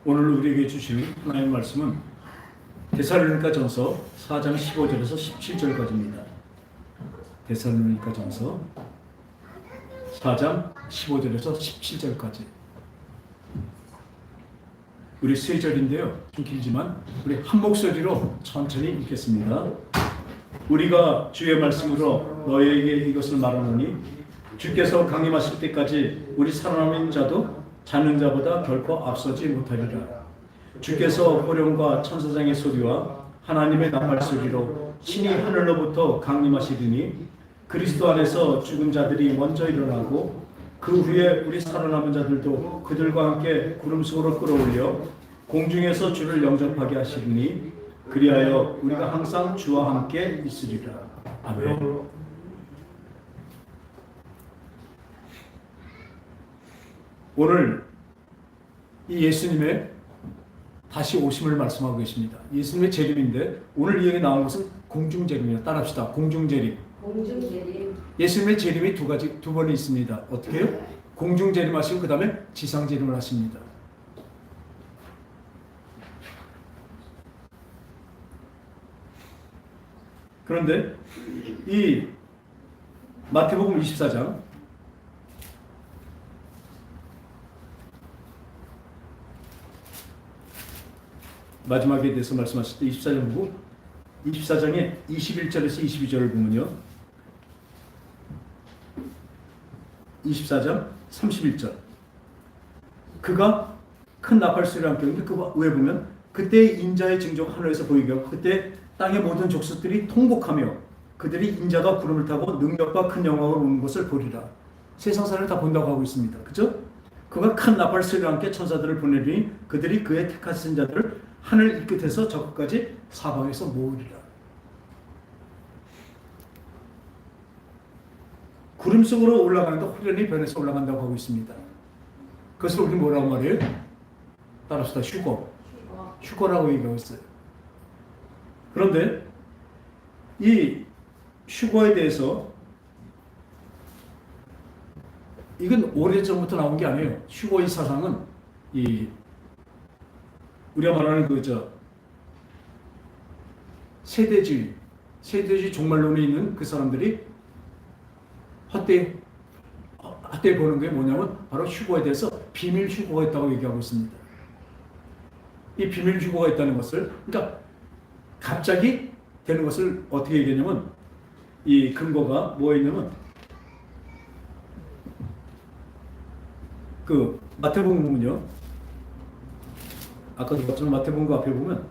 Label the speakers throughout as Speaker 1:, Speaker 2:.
Speaker 1: 오늘 우리에게 주시는 하나님의 말씀은 데살로니가전서 4장 15절에서 17절까지입니다. 데살로니가전서 4장 15절에서 17절까지. 우리 세 절인데요. 좀 길지만 우리 한 목소리로 천천히 읽겠습니다. 우리가 주의 말씀으로 너희에게 이것을 말하노니 주께서 강림하실 때까지 우리 살아남은 자도 자는 자보다 결코 앞서지 못하리라. 주께서 호령과 천사장의 소리와 하나님의 낱말 소리로 신이 하늘로부터 강림하시리니 그리스도 안에서 죽은 자들이 먼저 일어나고 그 후에 우리 살아남은 자들도 그들과 함께 구름 속으로 끌어올려 공중에서 주를 영접하게 하시리니 그리하여 우리가 항상 주와 함께 있으리라. 아멘. 오늘 이 예수님의 다시 오심을 말씀하고 계십니다. 예수님의 재림인데 오늘 이 얘기 나온 것은 공중재림이에요. 따라합시다. 공중재림.
Speaker 2: 공중재림.
Speaker 1: 예수님의 재림이 두 번이 있습니다. 어떻게 해요? 공중재림 하시고 그 다음에 지상재림을 하십니다. 그런데 이 마태복음 24장 마지막에 대해서 말씀하실 때 24장 보고 24장의 21절에서 22절을 보면요. 24장 31절. 그가 큰 나팔 소리를 함께 하는데 그 위에 보면 그때 인자의 증조가 하늘에서 보이게 하고 그때 땅의 모든 족속들이 통곡하며 그들이 인자가 구름을 타고 능력과 큰 영광으로 오는 것을 보리라. 세상 사람을 다 본다고 하고 있습니다. 그죠? 그가 큰 나팔 소리와 함께 천사들을 보내리니 그들이 그의 택하신 자들을 하늘 이 끝에서 저 끝까지 사방에서 모으리라. 구름 속으로 올라가는데 호련히 변해서 올라간다고 하고 있습니다. 그것을 우리 뭐라고 말해요? 따라서 휴거라고 얘기하고 있어요. 그런데 이 휴거에 대해서 이건 오래전부터 나온 게 아니에요. 휴거의 사상은 우리가 말하는 세대주의 종말론에 있는 그 사람들이 헛되이 보는 게 뭐냐면 바로 휴거에 대해서 비밀 휴거가 있다고 얘기하고 있습니다. 이 비밀 휴거가 있다는 것을 그러니까 갑자기 되는 것을 어떻게 얘기하냐면 이 근거가 뭐였냐면 그 마태복음 보면요. 아까도 봤지만 마태복음 앞에 보면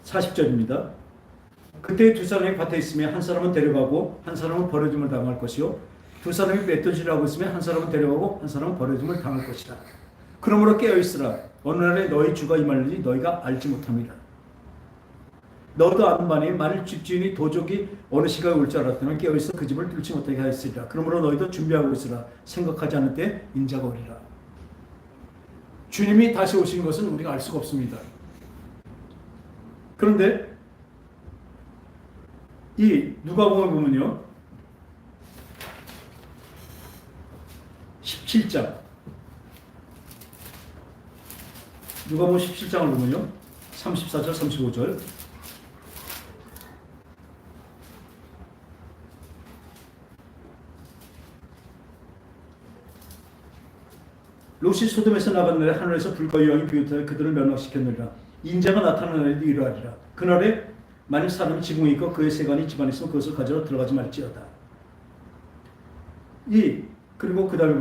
Speaker 1: (40절입니다) 그때 두 사람이 밭에 있으며 한 사람은 데려가고 한 사람은 버려짐을 당할 것이요 두 사람이 맷돌질을 하고 있으며 한 사람은 데려가고 한 사람은 버려짐을 당할 것이다. 그러므로 깨어있으라. 어느 날에 너희 주가 임하는지 너희가 알지 못함이라. 너도 아는 바니 만일 집주인이 도적이 어느 시각에 올 줄 알았다면 깨어있어 그 집을 뚫지 못하게 하였으리라. 그러므로 너희도 준비하고 있으라. 생각하지 않을 때 인자가 오리라. 주님이 다시 오신 것은 우리가 알 수가 없습니다. 그런데 이 누가복음을 보면요. 17장 누가복음 17장을 보면요. 34절 35절 롯이 소돔에서 나간 날에 하늘에서 불과 유황이 비롯하여 그들을 멸망시켰느니라. 인자가 나타나는 날에도 이러하리라. 그날에 만일 사람이 지붕에 있고 그의 세관이 집안에 있으면 그것을 가지러 들어가지 말지어다. 그리고 그 다음에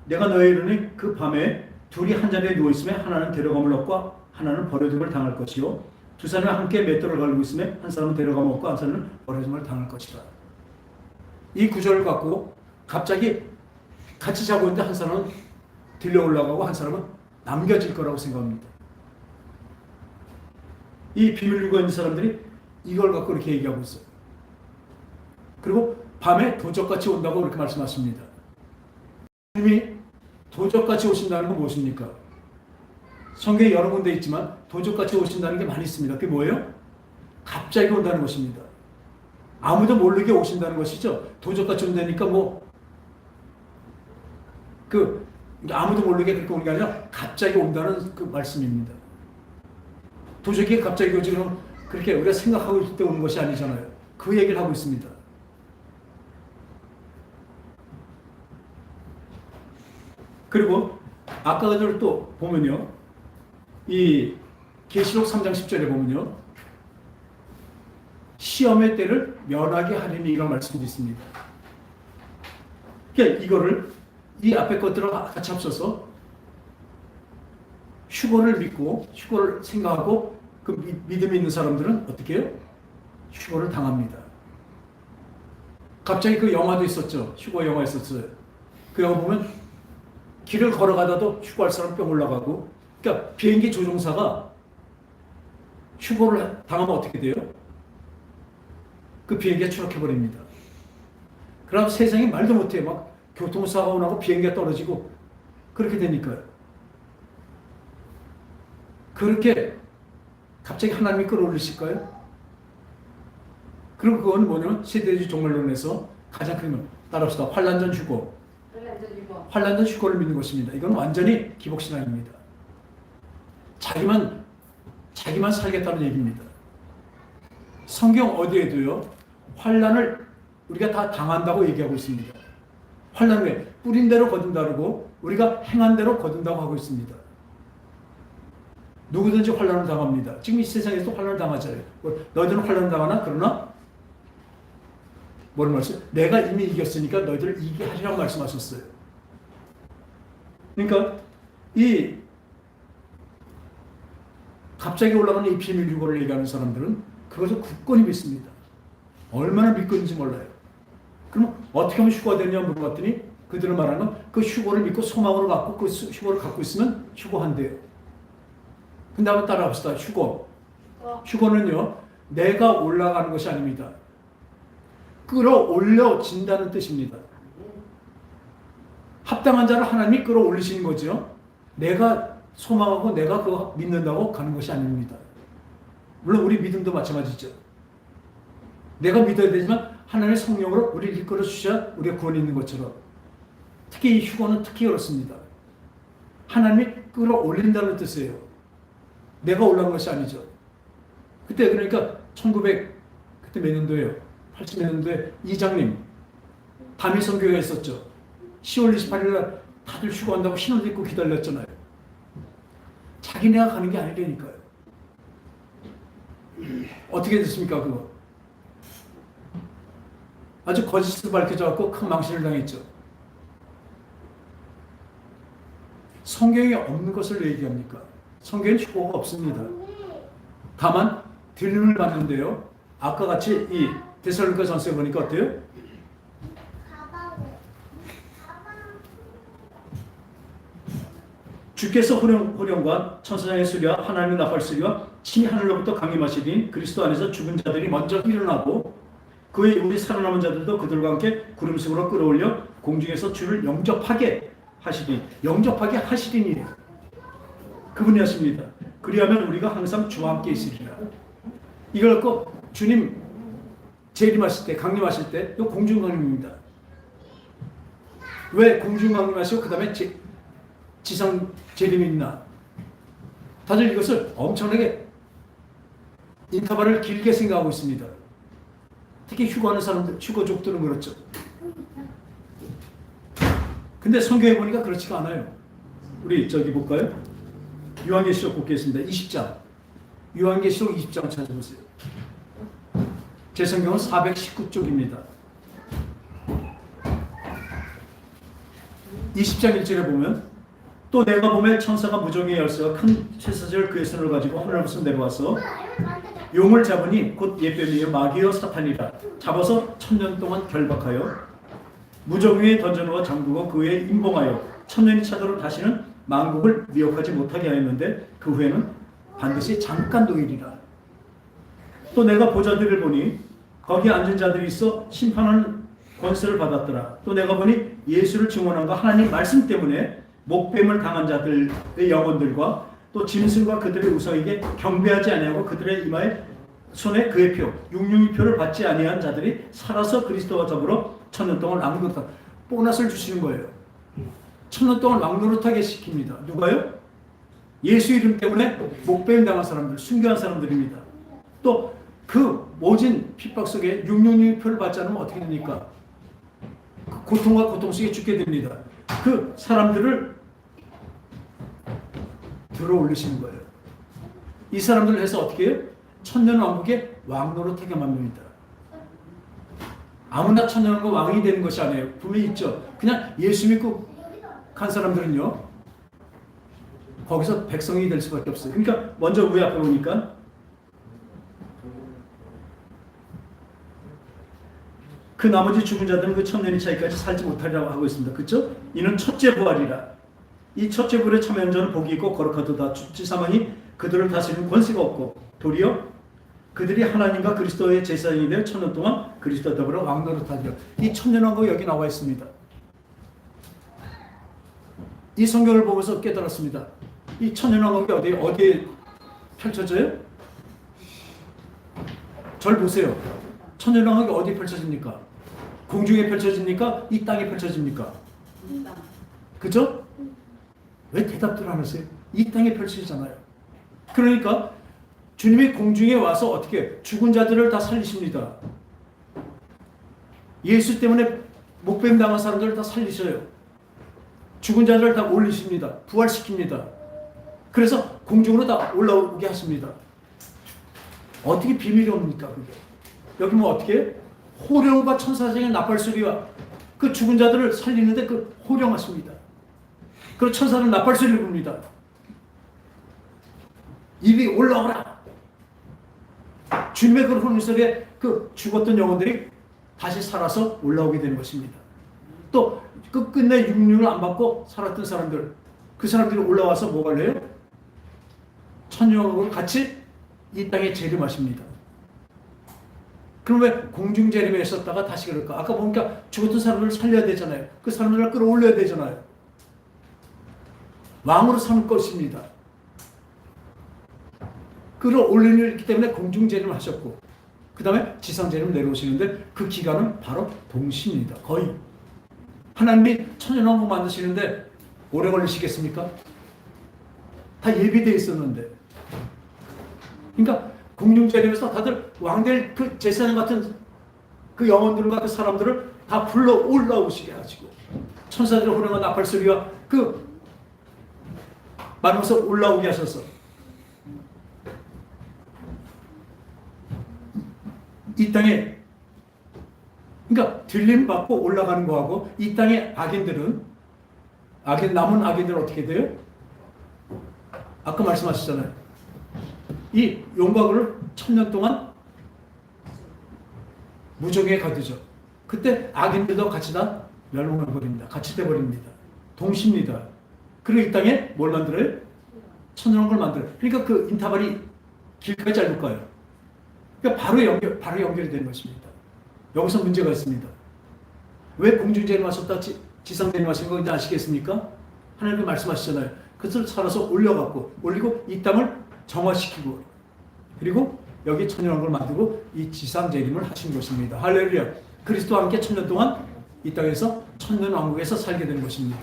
Speaker 1: 내가 너희에 이르니 그 밤에 둘이 한 자리에 누워 있으면 하나는 데려감을 얻고 하나는 버려짐을 당할 것이요 두 사람이 함께 맷돌을 갈고 있으면 한 사람은 데려감을 얻고 한 사람은 버려짐을 당할 것이다. 이 구절을 갖고 갑자기 같이 자고 있는데 한 사람은 들려 올라가고 한 사람은 남겨질 거라고 생각합니다. 이 비밀유가 있는 사람들이 이걸 갖고 이렇게 얘기하고 있어요. 그리고 밤에 도적같이 온다고 그렇게 말씀하십니다. 주님이 도적같이 오신다는 건 무엇입니까? 성경에 여러 군데 있지만 도적같이 오신다는 게 많이 있습니다. 그게 뭐예요? 갑자기 온다는 것입니다. 아무도 모르게 오신다는 것이죠. 도적같이 온다니까 아무도 모르게 그렇게 오는 게 아니라 갑자기 온다는 그 말씀입니다. 도적이 갑자기 오지 그럼 그렇게 우리가 생각하고 있을 때 오는 것이 아니잖아요. 그 얘기를 하고 있습니다. 그리고 아까 그대로 또 보면요. 이 계시록 3장 10절에 보면요. 시험의 때를 면하게 하리니 이런 말씀도 있습니다. 그러니까 이거를 이 앞에 것들과 같이 합쳐서 휴거를 믿고 휴거를 생각하고 그 믿음이 있는 사람들은 어떻게 해요? 휴거를 당합니다. 갑자기 그 영화도 있었죠. 휴거 영화 있었어요. 그 영화 보면 길을 걸어가다도 휴거할 사람 뿅 올라가고, 그러니까 비행기 조종사가 휴거를 당하면 어떻게 돼요? 그 비행기가 추락해버립니다. 그럼 세상이 말도 못해. 막 교통사고가 나고 비행기가 떨어지고 그렇게 되니까요. 그렇게 갑자기 하나님이 끌어올리실까요? 그럼 그건 뭐냐면 세대주의 종말론에서 가장 큰 건 따라합시다. 환난전 휴거. 환난전 휴거를 믿는 것입니다. 이건 완전히 기복신앙입니다. 자기만 살겠다는 얘기입니다. 성경 어디에도요 환난을 우리가 다 당한다고 얘기하고 있습니다. 환난 왜? 뿌린 대로 거둔다 그러고 우리가 행한 대로 거둔다고 하고 있습니다. 누구든지 환난을 당합니다. 지금 이 세상에서 환난을 당하잖아요. 너희들은 환난을 당하나? 그러나 뭐를 말씀? 내가 이미 이겼으니까 너희들을 이기게 하리라고 말씀하셨어요. 그러니까 이 갑자기 올라가는 이 비밀 유고를 얘기하는 사람들은 그것을 굳건히 믿습니다. 얼마나 믿고 있는지 몰라요. 그럼 어떻게 하면 휴거가 되냐 물어봤더니 그들은 말하는 건 그 휴거를 믿고 소망으로 갖고 그 휴거를 갖고 있으면 휴거한대요. 근데 한번 따라합시다. 휴거. 휴거는요 내가 올라가는 것이 아닙니다. 끌어올려진다는 뜻입니다. 합당한 자를 하나님이 끌어올리시는 거죠. 내가 소망하고 내가 그거 믿는다고 가는 것이 아닙니다. 물론 우리 믿음도 마찬가지죠. 내가 믿어야 되지만 하나님의 성령으로 우리를 이끌어 주셔야 우리가 구원이 있는 것처럼 특히 이 휴거는 특히 그렇습니다. 하나님이 끌어올린다는 뜻이에요. 내가 올라간 것이 아니죠. 그때 그러니까 1900 그때 몇 년도예요? 80몇 년도에 이장님 담임 선교회가 있었죠. 10월 28일 날 다들 휴거한다고 신혼 입고 기다렸잖아요. 자기네가 가는 게 아니라니까요. 어떻게 됐습니까 그거? 아주 거짓으로 밝혀져갖고 큰 망신을 당했죠. 성경에 없는 것을 왜 얘기합니까? 성경엔 휴거가 없습니다. 다만 들림을 받는데요. 아까 같이 이 데살로니가 전서에 보니까 어때요? 주께서 호령과 천사장의 소리와 하나님의 나팔 소리와 친히 하늘로부터 강림하시니 그리스도 안에서 죽은 자들이 먼저 일어나고 그의 우리 살아남은 자들도 그들과 함께 구름 속으로 끌어올려 공중에서 주를 영접하게 하시니 영접하게 하시리니 그분이 하십니다. 그리하면 우리가 항상 주와 함께 있으리라. 이걸 갖고 주님 재림하실 때 강림하실 때 이거 공중 강림입니다. 왜 공중 강림하시고 그 다음에 지상 재림이 있나? 다들 이것을 엄청나게 인터벌을 길게 생각하고 있습니다. 특히 휴거하는 사람들, 휴거족들은 그렇죠. 근데 성경에 보니까 그렇지가 않아요. 우리 저기 볼까요? 요한계시록 보겠습니다. 20장. 요한계시록 20장 찾아보세요. 제 성경은 419쪽입니다. 20장 1절에 보면 또 내가 보매 천사가 무정의 열쇠와 큰 쇠사슬을 그의 손을 가지고 하늘로부터 내려와서 용을 잡으니 곧 예뱀이요 마귀요 사탄이라 잡아서 1000년 동안 결박하여 무정 위에 던져놓아 잠그고 그 위에 임봉하여 1000년이 차도록 다시는 만국을 미혹하지 못하게 하였는데 그 후에는 반드시 잠깐 노일이라. 또 내가 보좌들을 보니 거기 앉은 자들이 있어 심판하는 권세를 받았더라. 또 내가 보니 예수를 증언한과 하나님 말씀 때문에 목뱀을 당한 자들의 영혼들과 또 짐승과 그들의 우상에게 경배하지 아니하고 그들의 이마에 손에 그의 표 662표를 받지 아니한 자들이 살아서 그리스도와 더불어 1000년 동안 왕노릇하다. 보너스를 주시는 거예요. 1000년 동안 왕노릇하게 시킵니다. 누가요? 예수 이름 때문에 목배임 당한 사람들, 순교한 사람들입니다. 또 그 모진 핍박 속에 666표를 받지 않으면 어떻게 됩니까? 고통과 고통 속에 죽게 됩니다. 그 사람들을 들어 올리시는 거예요. 이 사람들을 해서 어떻게 해요? 천년 왕국의 왕노릇하게 만듭니다. 아무나 천년 왕국 왕이 되는 것이 아니에요. 분명히 있죠. 그냥 예수 믿고 간 사람들은요, 거기서 백성이 될 수밖에 없어요. 그러니까 먼저 위 앞에 보니까 그 나머지 죽은 자들은 그 천년이 차이까지 살지 못하리라고 하고 있습니다. 그렇죠? 이는 첫째 부활이라. 이 첫째 부활에 참여한 자는 복이 있고 거룩하도다. 죽지 사망이 그들을 다스리는 권세가 없고 도리어 그들이 하나님과 그리스도의 제사장이 되어 천년 동안 그리스도와 더불어 왕노릇하리라. 이 천년 왕국이 여기 나와 있습니다. 이 성경을 보면서 깨달았습니다. 이 천년 왕국이 어디에 펼쳐져요? 절 보세요. 천년 왕국이 어디에 펼쳐집니까? 공중에 펼쳐집니까? 이 땅에 펼쳐집니까? 그죠? 왜 대답들 안 하세요? 이 땅에 펼쳐지잖아요. 그러니까 주님이 공중에 와서 어떻게 죽은 자들을 다 살리십니다. 예수 때문에 목뱀 당한 사람들을 다 살리셔요. 죽은 자들을 다 올리십니다. 부활시킵니다. 그래서 공중으로 다 올라오게 하십니다. 어떻게 비밀이 옵니까? 그게? 여기 뭐 어떻게 해요? 호령과 천사장의 나팔소리와 그 죽은 자들을 살리는데 그 호령하십니다. 그리고 천사는 나팔소리를 붑니다. 입이 올라오라. 주님의 그 호령 소리에 그 죽었던 영혼들이 다시 살아서 올라오게 되는 것입니다. 또 끝끝내 육륜을 안 받고 살았던 사람들, 그 사람들이 올라와서 뭐 할래요? 천년왕국을 같이 이 땅에 재림하십니다. 그럼 왜 공중 재림에 있었다가 다시 그럴까? 아까 보니까 죽었던 사람들을 살려야 되잖아요. 그 사람들을 끌어올려야 되잖아요. 왕으로 삼을 것입니다. 끌어올리는 일 있기 때문에 공중 재림을 하셨고, 그 다음에 지상 재림을 내려오시는데 그 기간은 바로 동시입니다. 거의. 하나님이 천년왕국 만드시는데 오래 걸리시겠습니까? 다 예비되어 있었는데. 그러니까 공중 재림에서 다들 왕될 그 제사장 같은 그 영혼들과 그 사람들을 다 불러 올라오시게 하시고, 천사들의 호령과 나팔 소리와 그 말면서 올라오게 하셔서 이 땅에, 그러니까 들림 받고 올라가는 거하고 이 땅의 남은 악인들은 어떻게 돼요? 아까 말씀하셨잖아요. 이 용광을 1000년 동안 무적에 가두죠. 그때 악인들도 같이 다 멸망을 버립니다. 같이 돼버립니다. 동시입니다. 그리고 이 땅에 뭘 만들어요? 천년왕국을 만들어요. 그러니까 그 인터벌이 길까지 짧을까요? 그러니까 바로 연결이 되는 것입니다. 여기서 문제가 있습니다. 왜 공중재림 하셨다 지상재림 하신 거 아시겠습니까? 하나님께 말씀하시잖아요. 그것을 살아서 올리고 이 땅을 정화시키고, 그리고 여기 천년왕국을 만들고 이 지상재림을 하신 것입니다. 할렐루야. 그리스도와 함께 1000년 동안 이 땅에서 천년왕국에서 살게 된 것입니다.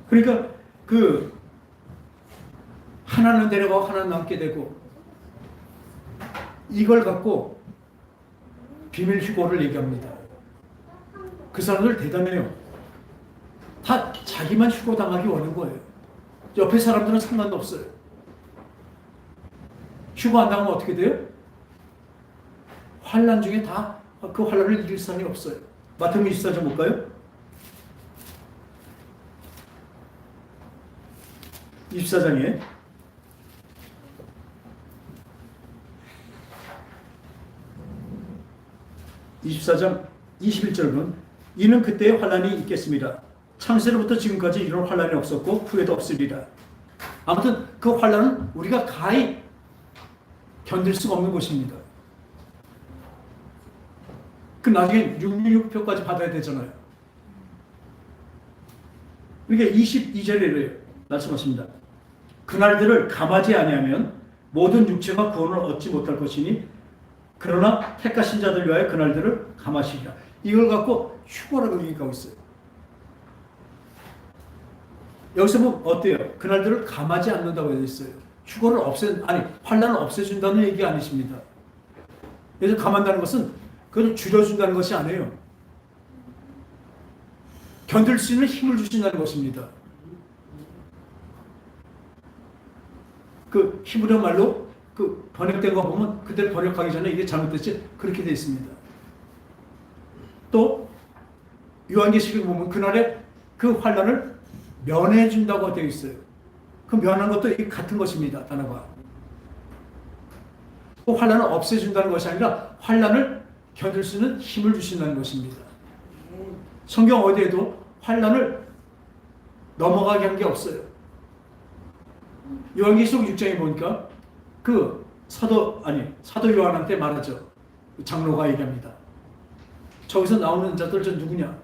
Speaker 1: 그러니까 그 하나는 내려가고 하나는 남게 되고, 이걸 갖고 비밀 휴고를 얘기합니다. 그 사람들 대단해요. 다 자기만 휴고 당하기 원하는 거예요. 옆에 사람들은 상관도 없어요. 휴고 안 당하면 어떻게 돼요? 환난 중에 다 그 환난을 이길 사람이 없어요. 마태복음 24장 볼까요? 24장에 24장 21절은 이는 그때의 환난이 있겠습니다. 창세로부터 지금까지 이런 환난이 없었고 후에도 없으리라. 아무튼 그 환난은 우리가 가히 견딜 수가 없는 것입니다. 그 나중에 666표까지 받아야 되잖아요. 그러니까 22절에 말씀하십니다. 그날들을 감하지 아니하면 모든 육체가 구원을 얻지 못할 것이니 그러나 택하신 자들 위하여 그날들을 감하시리라. 이걸 갖고 휴거라고 얘기하고 있어요. 여기서 보면 어때요? 그날들을 감하지 않는다고 되어 있어요. 휴거를 환난을 없애준다는 얘기 아니십니다. 그래서 감한다는 것은 그걸 줄여준다는 것이 아니에요. 견딜 수 있는 힘을 주신다는 것입니다. 그 히브리어 말로 그 번역된 거 보면 그대로 번역하기 전에 이게 잘못됐지 그렇게 되어 있습니다. 또 요한계시록에 보면 그날에 그 환난을 면해 준다고 되어 있어요. 그 면한 것도 같은 것입니다. 단어가. 그 환난을 없애준다는 것이 아니라 환난을 견딜 수 있는 힘을 주신다는 것입니다. 성경 어디에도 환난을 넘어가게 한 게 없어요. 요한계시록 6장에 보니까 그 사도 요한한테 말하죠. 장로가 얘기합니다. 저기서 나오는 자들 저 누구냐?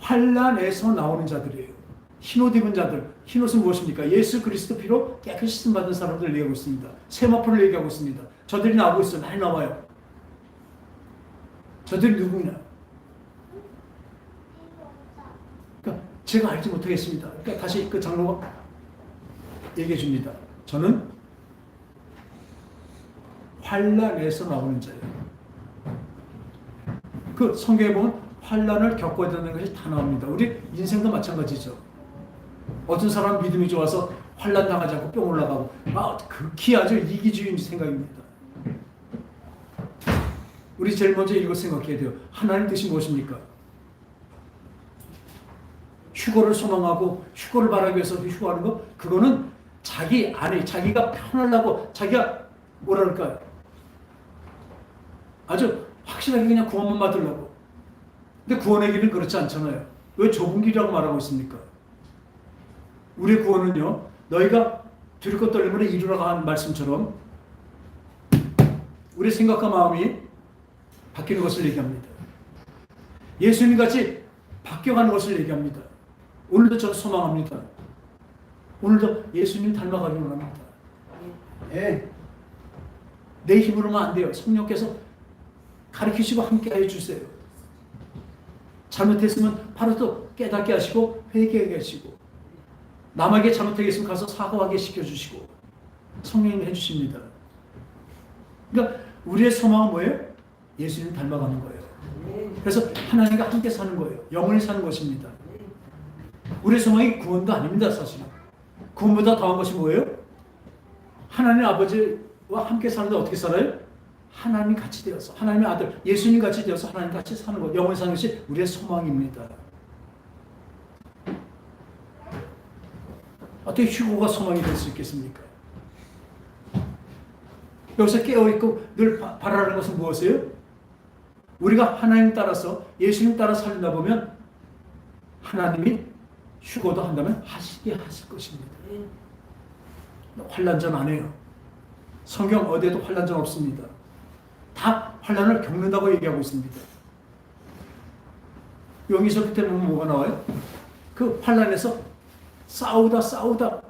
Speaker 1: 환난에서 나오는 자들이에요. 흰옷 입은 자들. 흰옷은 무엇입니까? 예수 그리스도 피로 깨끗이 씻음 받은 사람들을 얘기하고 있습니다. 세마포를 얘기하고 있습니다. 저들이 나오고 있어요. 많이 나와요. 저들이 누구냐? 그러니까 제가 알지 못하겠습니다. 그러니까 다시 그 장로가 얘기해 줍니다. 저는 환난에서 나오는 자예요. 그 성경에 보면 환난을 겪어야 되는 것이 다 나옵니다. 우리 인생도 마찬가지죠. 어떤 사람은 믿음이 좋아서 환난 당하지 않고 뿅 올라가고 극히 아주 이기주의인 생각입니다. 우리 제일 먼저 이걸 생각해야 돼요. 하나님 뜻이 무엇입니까? 휴거를 소망하고 휴거를 바라기 위해서 휴거하는 거 그거는 자기가 편하려고 자기가 뭐라 그럴까요? 아주 확실하게 그냥 구원만 받으려고. 근데 구원의 길은 그렇지 않잖아요. 왜 좁은 길이라고 말하고 있습니까? 우리의 구원은요, 너희가 두렵고 떨림으로 이루라고 한 말씀처럼 우리의 생각과 마음이 바뀌는 것을 얘기합니다. 예수님 같이 바뀌어가는 것을 얘기합니다. 오늘도 저는 소망합니다. 오늘도 예수님 닮아가기를 원합니다. 내 힘으로만 안 돼요. 성령께서 가르치시고 함께 해주세요. 잘못했으면 바로 또 깨닫게 하시고 회개하게 하시고 남에게 잘못하게 했으면 가서 사과하게 시켜주시고 성령님이 해주십니다. 그러니까 우리의 소망은 뭐예요? 예수님 닮아가는 거예요. 그래서 하나님과 함께 사는 거예요. 영원히 사는 것입니다. 우리의 소망이 구원도 아닙니다. 사실은. 구원보다 더한 것이 뭐예요? 하나님 아버지와 함께 사는데 어떻게 살아요? 하나님 같이 되어서 하나님의 아들 예수님 같이 되어서 하나님 같이 사는 것 영원히 사는 것이 우리의 소망입니다. 어떻게 휴거가 소망이 될 수 있겠습니까? 여기서 깨어있고 늘 바라는 것은 무엇이에요? 우리가 하나님 따라서 예수님 따라 살다 보면 하나님이 휴거도 한다면 하시게 하실 것입니다. 환난전 안 해요. 성경 어디에도 환난전 없습니다. 다 환난을 겪는다고 얘기하고 있습니다. 여기서 그때 보면 뭐가 나와요? 그 환난에서 싸우다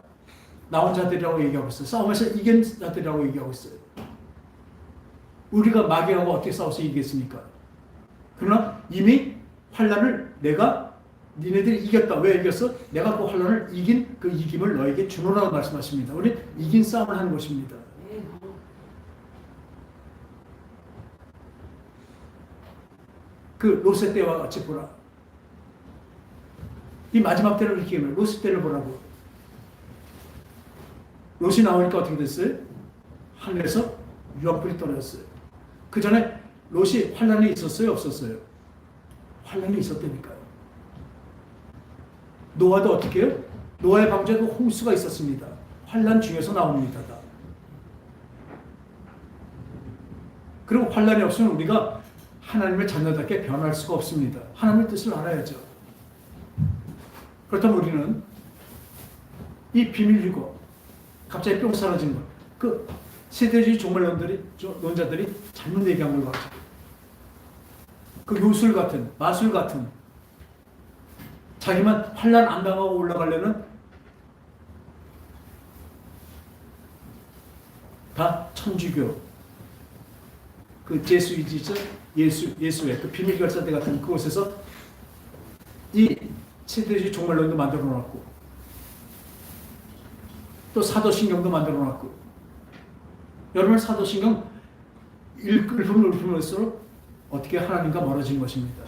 Speaker 1: 나온 자들이라고 얘기하고 있어요. 싸움에서 이긴 자들이라고 얘기하고 있어요. 우리가 마귀하고 어떻게 싸워서 이기겠습니까? 그러나 이미 환난을 니네들이 이겼다. 왜 이겼어? 내가 그 환난을 이긴 그 이김을 너에게 주노라고 말씀하십니다. 우리 이긴 싸움을 하는 것입니다. 그 롯의 때와 같이 보라. 이 마지막 때를 이렇게 얘기해요. 롯의 때를 보라고. 롯이 나오니까 어떻게 됐어요? 하늘에서 유황불이 떨어졌어요. 그 전에 롯이 환난이 있었어요? 없었어요? 환난이 있었다니까요. 노아도 어떻게 해요? 노아의 방주에 그 홍수가 있었습니다. 환난 중에서 나옵니다. 다. 그리고 환난이 없으면 우리가 하나님의 자녀답게 변할 수가 없습니다. 하나님의 뜻을 알아야죠. 그렇다면 우리는 이 비밀 유고 갑자기 뿅 사라진 것, 그 세대주의 종말론자들이 잘못 얘기한 걸 같아요. 그 요술 같은, 마술 같은, 자기만 환난 안 당하고 올라가려는 다 천주교, 그 제수이지죠, 예수의 그 비밀결사대 같은 그곳에서 이 세대주의 종말론도 만들어 놨고, 또 사도신경도 만들어 놨고. 여러분, 사도신경 읊을수록 어떻게 하나님과 멀어진 것입니다.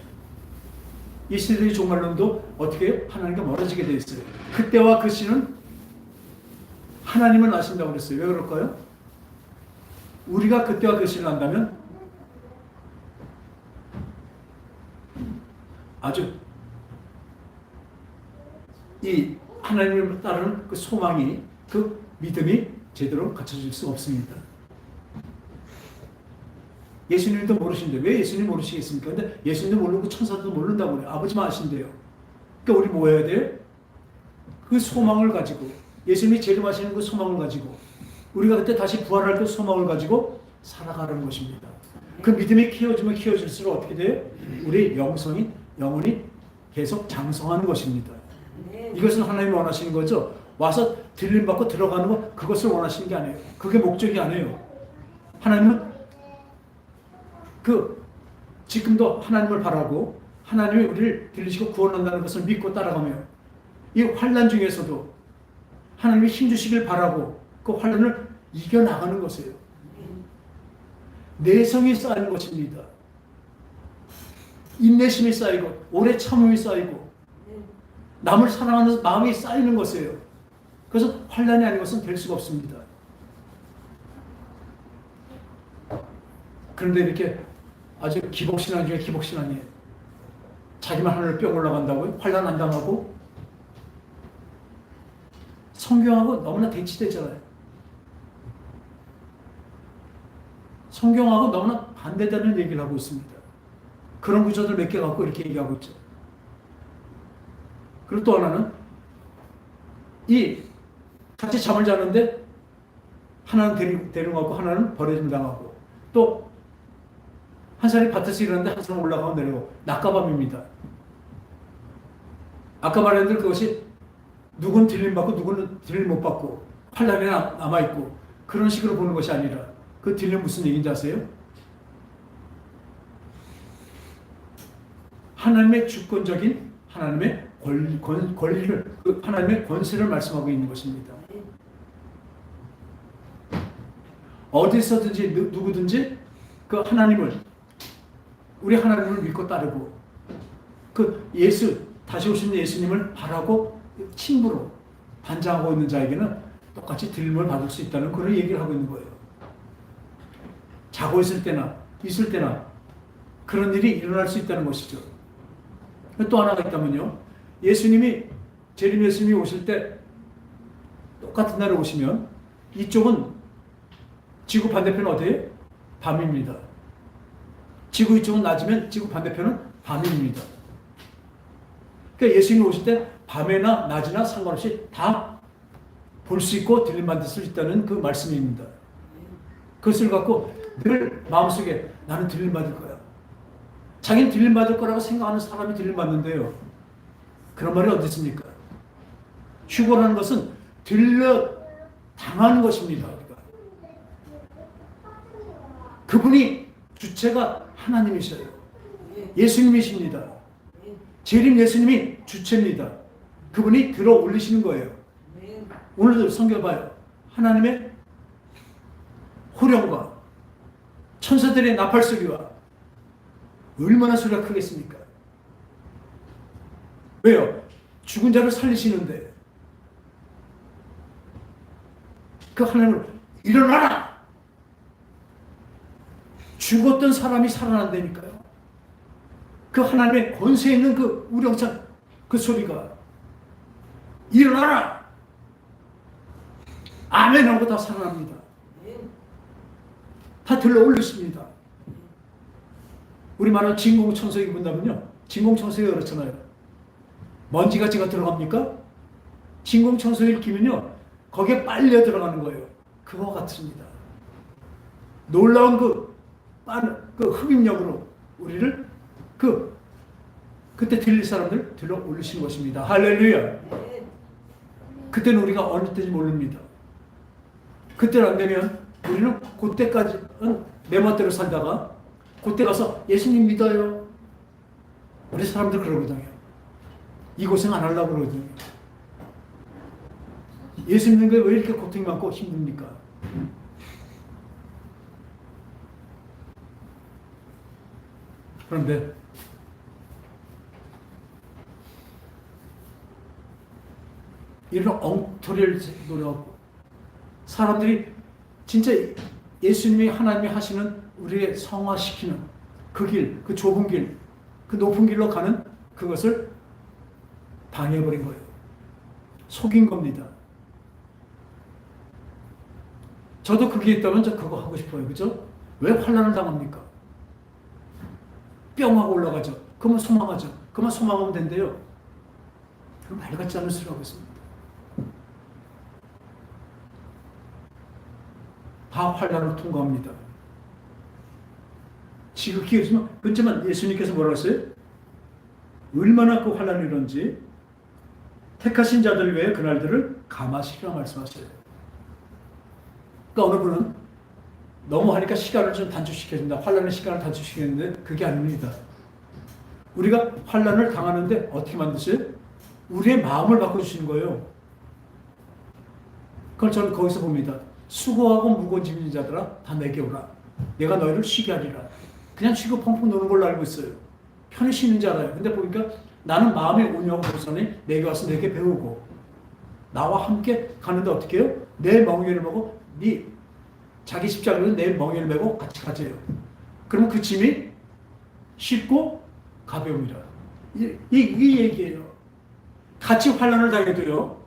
Speaker 1: 이 세대의 종말론도 어떻게 하나님과 멀어지게 되어 있어요. 그때와 그 시는 하나님을 아신다고 그랬어요. 왜 그럴까요? 우리가 그때와 그 시를 안다면 아주 이 하나님을 따르는 그 소망이, 그 믿음이 제대로 갖춰질 수 없습니다. 예수님도 모르신데 왜 예수님 모르시겠습니까? 근데 예수님도 모르고 천사도 모른다고 그래요. 아버지만 아신대요. 그러니까 우리 뭐 해야 돼요? 그 소망을 가지고, 예수님이 재림하시는 그 소망을 가지고, 우리가 그때 다시 부활할 그 소망을 가지고 살아가는 것입니다. 그 믿음이 키워지면 키워질수록 어떻게 돼요? 우리 영혼이 계속 장성하는 것입니다. 이것은 하나님이 원하시는 거죠. 와서 들림받고 들어가는 것, 그것을 원하시는 게 아니에요. 그게 목적이 아니에요. 하나님은 지금도 하나님을 바라고 하나님이 우리를 들리시고 구원한다는 것을 믿고 따라가며, 이 환난 중에서도 하나님이 힘주시길 바라고 그 환난을 이겨나가는 것이에요. 내성이 쌓이는 것입니다. 인내심이 쌓이고 오래 참음이 쌓이고 남을 사랑하는 마음이 쌓이는 것이에요. 그래서 환난이 아닌 것은 될 수가 없습니다. 그런데 이렇게 아주 기복신앙 중에 기복신앙이에요. 자기만 하늘을 뿅 올라간다고요? 환난 안 당하고? 성경하고 너무나 대치되잖아요. 성경하고 너무나 반대되는 얘기를 하고 있습니다. 그런 구조들 몇 개 갖고 이렇게 얘기하고 있죠. 그리고 또 하나는 같이 잠을 자는데 하나는 데려가고 하나는 버려짐 당하고, 또 한 사람이 밭에서 일하는데 한 사람은 올라가고 내려오고, 낮과밤입니다. 아까 말했는데 그것이 누군 들림받고 누구는 들림 못 받고 환난에 남아있고 그런 식으로 보는 것이 아니라, 그 들림 무슨 얘기인지 아세요? 하나님의 주권적인 하나님의 권리를, 하나님의 권세를 말씀하고 있는 것입니다. 어디서든지 누구든지 그 우리 하나님을 믿고 따르고 다시 오신 예수님을 바라고 친부로 반장하고 있는 자에게는 똑같이 들림을 받을 수 있다는 그런 얘기를 하고 있는 거예요. 자고 있을 때나 그런 일이 일어날 수 있다는 것이죠. 또 하나가 있다면요, 재림 예수님이 오실 때 똑같은 날에 오시면 이쪽은 지구 반대편은 어디예요? 밤입니다. 지구 이쪽은 낮이면 지구 반대편은 밤입니다. 그러니까 예수님이 오실 때 밤에나 낮이나 상관없이 다 볼 수 있고 들림받을 수 있다는 그 말씀입니다. 그것을 갖고 늘 마음속에 나는 들림받을 거야. 자기는 들림받을 거라고 생각하는 사람이 들림받는데요. 그런 말이 어디 있습니까? 휴거라는 것은 당하는 것입니다. 그분이 주체가 하나님이셔요. 예수님이십니다. 재림 예수님이 주체입니다. 그분이 들어 올리시는 거예요. 오늘도 성경 봐요. 하나님의 호령과 천사들의 나팔 소리와 얼마나 소리가 크겠습니까? 왜요? 죽은 자를 살리시는데 그 하나님을 일어나라! 죽었던 사람이 살아난다니까요. 그 하나님의 권세 있는 그 우렁찬 그 소리가 일어나라! 아멘 하고 다 살아납니다. 다 들러 올리십니다. 우리 말하는 진공청소기 본다면요, 진공청소기가 그렇잖아요. 먼지가 들어갑니까? 진공청소기를 끼면요, 거기에 빨려 들어가는 거예요. 그거 같습니다. 놀라운 그 흡입력으로 우리를 그때 들릴 사람들 들러 올리신 것입니다. 할렐루야. 그때는 우리가 어느 때인지 모릅니다. 그때는 안 되면 우리는 그때까지는 내 멋대로 살다가 그때 가서 예수님 믿어요. 우리 사람들 그러거든요. 이 고생 안 하려고 그러거든요. 예수 믿는 게 왜 이렇게 고통이 많고 힘듭니까? 그런데 이런 엉터리를 노려하고 사람들이 진짜 예수님이 하나님이 하시는 우리의 성화시키는 그 길, 그 좁은 길, 그 높은 길로 가는 그것을 방해해버린 거예요. 속인 겁니다. 저도 그게 있다면 저 그거 하고 싶어요. 그죠? 왜 환난을 당합니까? 뿅 하고 올라가죠. 그러면 소망하죠. 그러면 소망하면 된대요. 그럼 말 같지 않은 소리 하고 있습니다. 다 환난을 통과합니다. 지극히 그렇지만 그렇지만 예수님께서 뭐라고 했어요? 얼마나 그 환난이 이런지 택하신 자들 외에 그날들을 감하시리라 말씀하셔요. 그러니까 어느 분은 너무 하니까 시간을 좀 단축시켜준다. 환난의 시간을 단축시키는데 그게 아닙니다. 우리가 환난을 당하는데 어떻게 만드세요? 우리의 마음을 바꿔주시는 거예요. 그걸 저는 거기서 봅니다. 수고하고 무거운 짐진 자들아 다 내게 오라. 내가 너희를 쉬게 하리라. 그냥 쉬고 펑펑 노는 걸로 알고 있어요. 편히 쉬는 줄 알아요. 근데 보니까 나는 마음이 온유하고 보선히 내게 와서 내게 배우고 나와 함께 가는데 어떻게 해요? 내 멍에를 메고 네 자기 십자가로 내 멍에를 메고 같이 가져요. 그러면 그 짐이 쉽고 가벼움이라. 이 얘기예요. 같이 환난을 당해도요.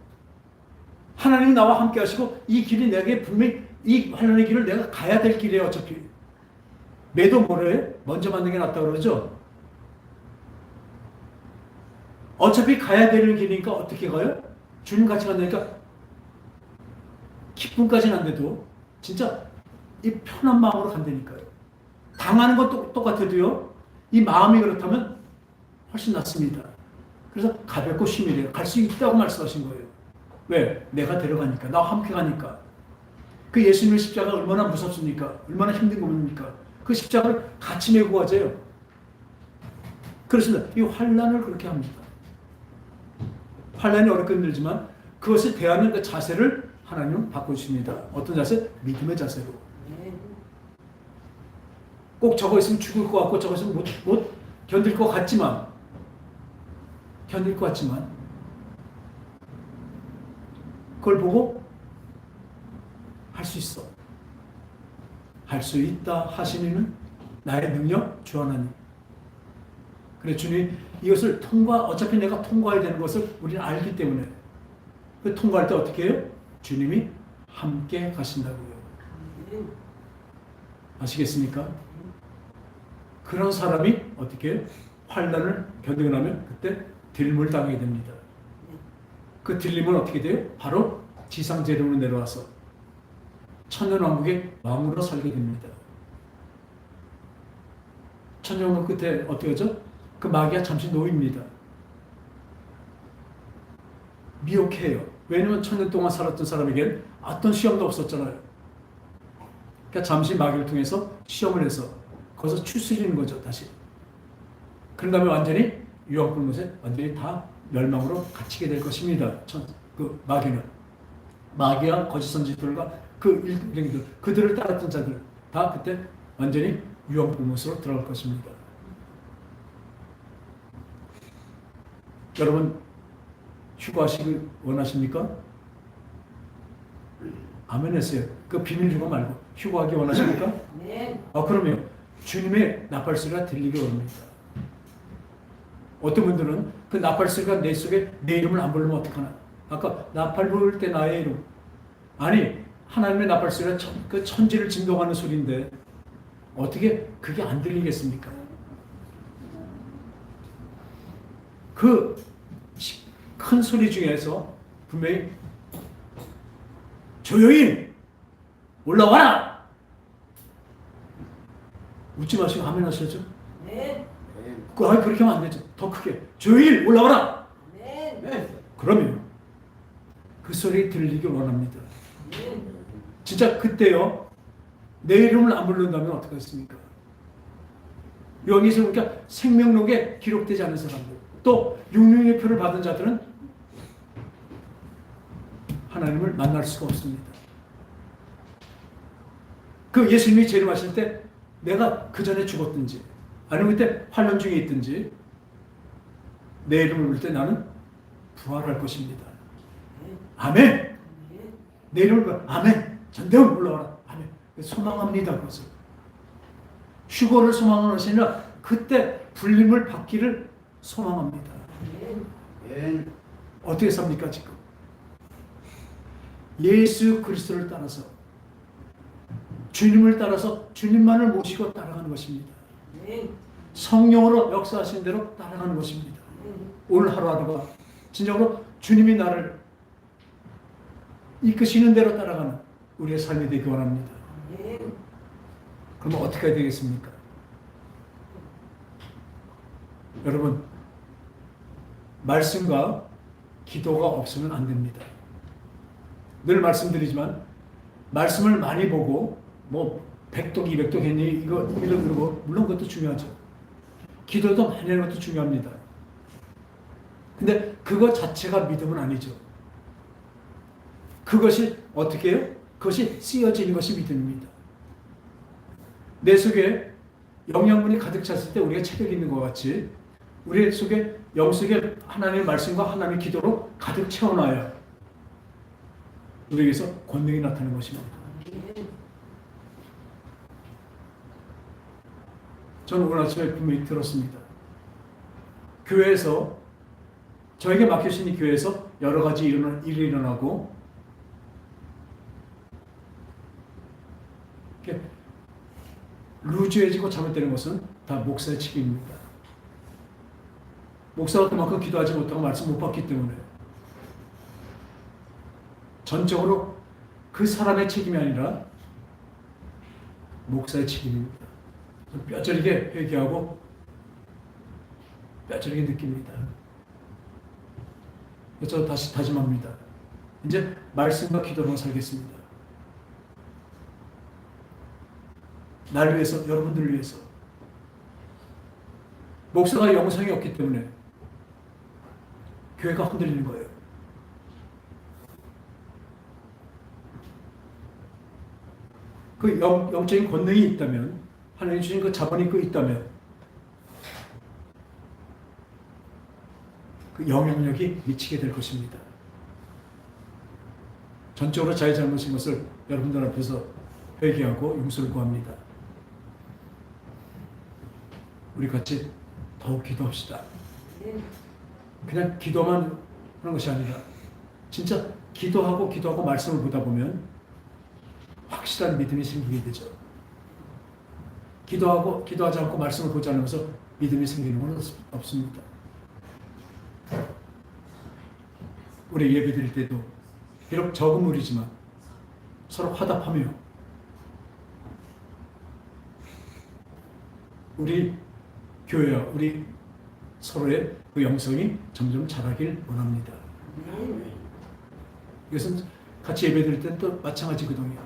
Speaker 1: 하나님이 나와 함께 하시고 이 길이 내게 분명히 이 환난의 길을 내가 가야 될 길이에요. 어차피. 매도 뭐래? 먼저 만든 게 낫다고 그러죠? 어차피 가야 되는 길이니까 어떻게 가요? 주님 같이 간다니까 기쁨까지는 안 돼도 진짜 이 편한 마음으로 간다니까요. 당하는 것도 똑같아도요. 이 마음이 그렇다면 훨씬 낫습니다. 그래서 가볍고 심이래요. 갈 수 있다고 말씀하신 거예요. 왜? 내가 데려가니까. 나와 함께 가니까. 그 예수님의 십자가 얼마나 무섭습니까? 얼마나 힘든 겁니까? 그 십자가를 같이 메고 가져요. 그렇습니다. 이 환난을 그렇게 합니다. 환난이 어렵고 힘들지만 그것을 대하는 그 자세를 하나님은 바꿔주십니다. 어떤 자세? 믿음의 자세로. 꼭 저거 있으면 죽을 것 같고 저거 있으면 못 견딜 것 같지만 그걸 보고 할 수 있어. 할 수 있다 하시는 나의 능력 주 하나님. 그래 주님 이것을 어차피 내가 통과해야 되는 것을 우리는 알기 때문에 그 통과할 때 어떻게 해요? 주님이 함께 가신다고요. 아시겠습니까? 그런 사람이 어떻게 해요? 환난을 견디고 나면 그때 들림을 당하게 됩니다. 그 들림은 어떻게 돼요? 바로 지상재령으로 내려와서 천년왕국의 왕으로 살게 됩니다. 천년왕국 끝에 어떻게 하죠? 그 마귀가 잠시 놓입니다. 미혹해요. 왜냐하면 천년 동안 살았던 사람에게는 어떤 시험도 없었잖아요. 그러니까 잠시 마귀를 통해서 시험을 해서 거기서 추스리는 거죠. 다시. 그런 다음에 완전히 유황불못에 완전히 다 멸망으로 갇히게 될 것입니다. 그 마귀는. 마귀와 거짓 선지들과 그 일행들, 그들을 따랐던 자들 다 그때 완전히 유황불못으로 들어갈 것입니다. 여러분 휴거하시길 원하십니까? 아멘 했어요. 그 비밀 휴거 말고 휴거하기 원하십니까? 네. 그러면 주님의 나팔소리가 들리기 원합니다. 어떤 분들은 그 나팔소리가 내 속에 내 이름을 안 부르면 어떡하나. 아까 나팔 부를 때 나의 이름. 아니 하나님의 나팔소리가 그 천지를 진동하는 소리인데 어떻게 그게 안 들리겠습니까? 그 큰 소리 중에서 분명히 조용히 올라와라! 웃지 마시고 아멘 하셔야죠. 네. 그렇게 하면 안 되죠. 더 크게 조용히 올라와라! 네. 그러면 그 소리 들리길 원합니다. 진짜 그때요. 내 이름을 안 부른다면 어떡하겠습니까? 여기서 보니까 생명록에 기록되지 않은 사람들, 또 육륜의 표를 받은 자들은 하나님을 만날 수가 없습니다. 그 예수님이 재림하실 때 내가 그 전에 죽었든지 아니면 그때 환란 중에 있든지 내 이름을 부를 때 나는 부활할 것입니다. 아멘. 내 이름을 부르 아멘. 전대원 올라와라. 아멘. 소망합니다. 그것을 휴거를 소망하는 것이 아니라 그때 불림을 받기를 소망합니다. 어떻게 삽니까 지금? 예수 그리스도를 따라서 주님을 따라서 주님만을 모시고 따라가는 것입니다. 성령으로 역사하신 대로 따라가는 것입니다. 오늘 하루하루가 진정으로 주님이 나를 이끄시는 대로 따라가는 우리의 삶이 되기 원합니다. 그러면 어떻게 해야 되겠습니까? 여러분, 말씀과 기도가 없으면 안 됩니다. 늘 말씀드리지만 말씀을 많이 보고 뭐 100독, 200독 했니 이거 그러고 물론 그것도 중요하죠. 기도도 많이 하는 것도 중요합니다. 근데 그것 자체가 믿음은 아니죠. 그것이 어떻게 해요? 그것이 쓰여지는 것이 믿음입니다. 내 속에 영양분이 가득 찼을 때 우리가 체력이 있는 것 같이 우리 속에 영 속에 하나님의 말씀과 하나님의 기도로 가득 채워놔야 우리에게서 권능이 나타나는 것입니다. 저는 오늘 아침에 분명히 들었습니다. 교회에서 저에게 맡겨진 이 교회에서 여러 가지 일이 일어나고 루즈해지고 잘못되는 것은 다 목사의 책임입니다. 목사가 그만큼 기도하지 못하고 말씀 못 받기 때문에 전적으로 그 사람의 책임이 아니라 목사의 책임입니다. 뼈저리게 회개하고 뼈저리게 느낍니다. 그래서 다시 다짐합니다. 이제 말씀과 기도로만 살겠습니다. 나를 위해서, 여러분들을 위해서. 목사가 영성이 없기 때문에 교회가 흔들리는 거예요. 그 영적인 권능이 있다면, 하나님 주신 그 자본이 있다면 그 영향력이 미치게 될 것입니다. 전적으로 자기 잘못인 것을 여러분들 앞에서 회개하고 용서를 구합니다. 우리 같이 더욱 기도합시다. 그냥 기도만 하는 것이 아니라 진짜 기도하고 말씀을 보다 보면 확실한 믿음이 생기게 되죠. 기도하지 않고 말씀을 보지 않으면서 믿음이 생기는 건 없습니다. 우리 예배 드릴 때도 비록 적은 무리지만 서로 화답하며 우리 교회와 우리 서로의 그 영성이 점점 자라길 원합니다. 이것은 같이 예배 드릴 때는 또 마찬가지거든요.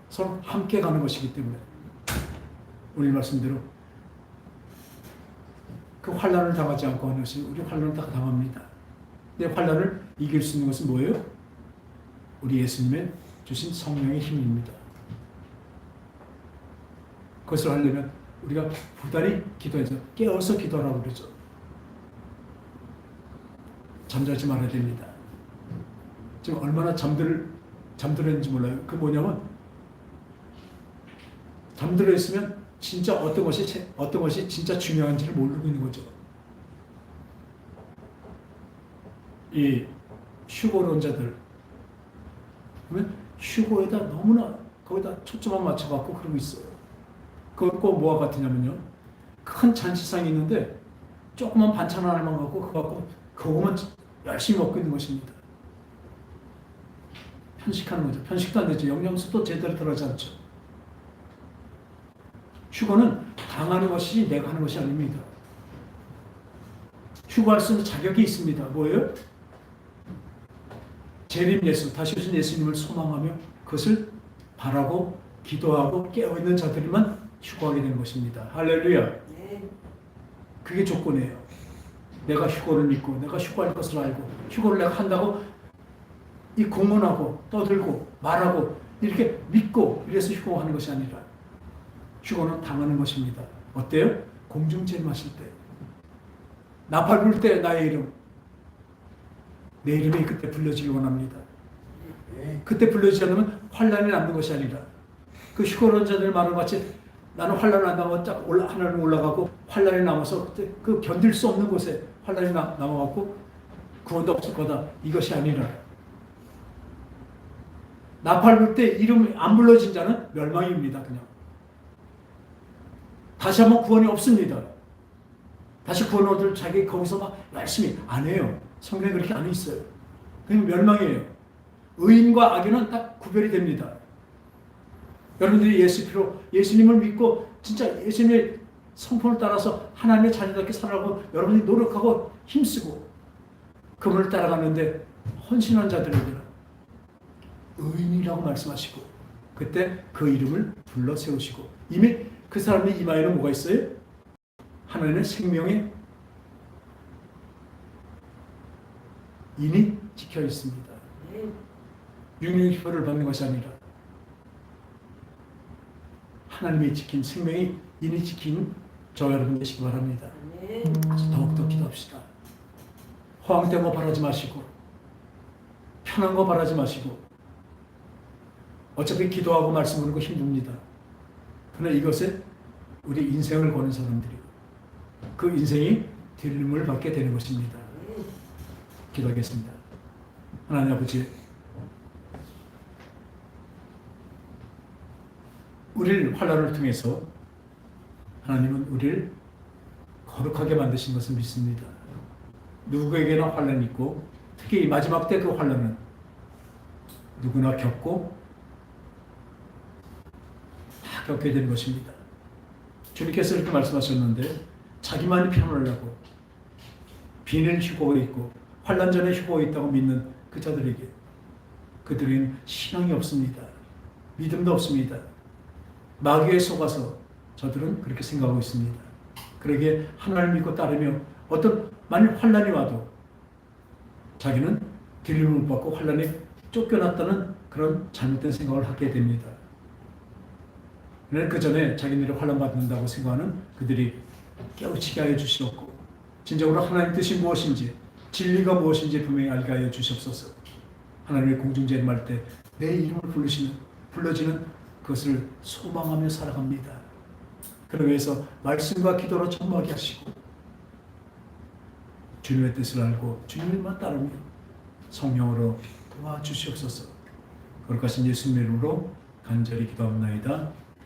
Speaker 1: 서로 함께 가는 것이기 때문에 오늘 말씀대로 그 환난을 당하지 않고 하는 것이 우리 환난을 다 당합니다. 근데 환난을 이길 수 있는 것은 뭐예요? 우리 예수님의 주신 성령의 힘입니다. 그것을 하려면 우리가 부단히 기도해서 깨어서 기도하라고 그러죠. 잠자지 말아야 됩니다. 지금 얼마나 잠들었는지 몰라요. 그 뭐냐면 잠들어 있으면 진짜 어떤 것이 진짜 중요한지를 모르고 있는 거죠. 이 휴거론자들 그러면 휴거에다 너무나 거기다 초점만 맞춰갖고 그러고 있어요. 그거 꼭 뭐와 같으냐면요. 큰 잔치상이 있는데 조그만 반찬 하나만 갖고 그거만 열심히 먹고 있는 것입니다. 편식하는 거죠. 편식도 안 되죠. 영양소도 제대로 들어가지 않죠. 휴거는 당하는 것이 내가 하는 것이 아닙니다. 휴거할 수 있는 자격이 있습니다. 뭐예요? 재림 예수, 다시 오신 예수님을 소망하며 그것을 바라고 기도하고 깨어있는 자들만 휴거하게 되는 것입니다. 할렐루야. 그게 조건이에요. 내가 휴거를 믿고 내가 휴거할 것을 알고 휴거를 내가 한다고 이 공언하고 떠들고 말하고 이렇게 믿고 이래서 휴거하는 것이 아니라 휴거는 당하는 것입니다. 어때요? 공중제림하실 때 나팔 불 때 나의 이름 내 이름이 그때 불려지기 원합니다. 그때 불려지지 않으면 환란이 남는 것이 아니라 그 휴거론 자들 말한 것 같이 나는 환란을 안 남아 딱 하나님 올라가고 환란이 남아서 그때 그 견딜 수 없는 곳에 환란이 남아갖고 구원도 없을 거다. 이것이 아니라 나팔 불 때 이름이 안 불러진 자는 멸망입니다. 그냥 다시 한번 구원이 없습니다. 다시 구원 얻을 자기 거기서 막 열심히 안 해요. 성경에 그렇게 안 있어요. 그냥 멸망이에요. 의인과 악인은 딱 구별이 됩니다. 여러분들이 예수님을 믿고 진짜 예수님의 성품을 따라서 하나님의 자녀답게 살아가고 여러분이 노력하고 힘쓰고 그분을 따라가는데 헌신한 자들에게는 의인이라고 말씀하시고 그때 그 이름을 불러 세우시고 이미 그 사람의 이마에는 뭐가 있어요? 하나님의 생명의 인이 지켜 있습니다. 육령의 표를 받는 것이 아니라 하나님이 지킨 생명이 인이 지킨 저 여러분 되시기 바랍니다. 더욱더 기도합시다. 허황된 거 바라지 마시고 편한 거 바라지 마시고 어차피 기도하고 말씀 듣는 거 힘듭니다. 그러나 이것에 우리 인생을 거는 사람들이 그 인생이 들림을 받게 되는 것입니다. 기도하겠습니다. 하나님 아버지, 우리를 환난을 통해서 하나님은 우리를 거룩하게 만드신 것을 믿습니다. 누구에게나 환난이 있고 특히 마지막 때 그 환난은 누구나 겪고 다 겪게 되는 것입니다. 주님께서 이렇게 말씀하셨는데 자기만이 편하려고 비는 휴거가 있고 환난 전에 휴거가 있다고 믿는 그 자들에게 그들에게는 신앙이 없습니다. 믿음도 없습니다. 마귀에 속아서 저들은 그렇게 생각하고 있습니다. 그러기에 하나님을 믿고 따르며 어떤 만일 환난이 와도 자기는 들림을 못 받고 환난에 쫓겨났다는 그런 잘못된 생각을 하게 됩니다. 그 전에 자기들이 환난 받는다고 생각하는 그들이 깨우치게 하여 주시옵고 진정으로 하나님 뜻이 무엇인지 진리가 무엇인지 분명히 알게 하여 주시옵소서. 하나님의 공중제림할 때 내 이름을 불러지는 그것을 소망하며 살아갑니다. 그러기 위해서 말씀과 기도로 청구하게 하시고 주님의 뜻을 알고 주님만 따르며 성령으로 도와주시옵소서. 거룩하신 예수님의 이름으로 간절히 기도합나이다.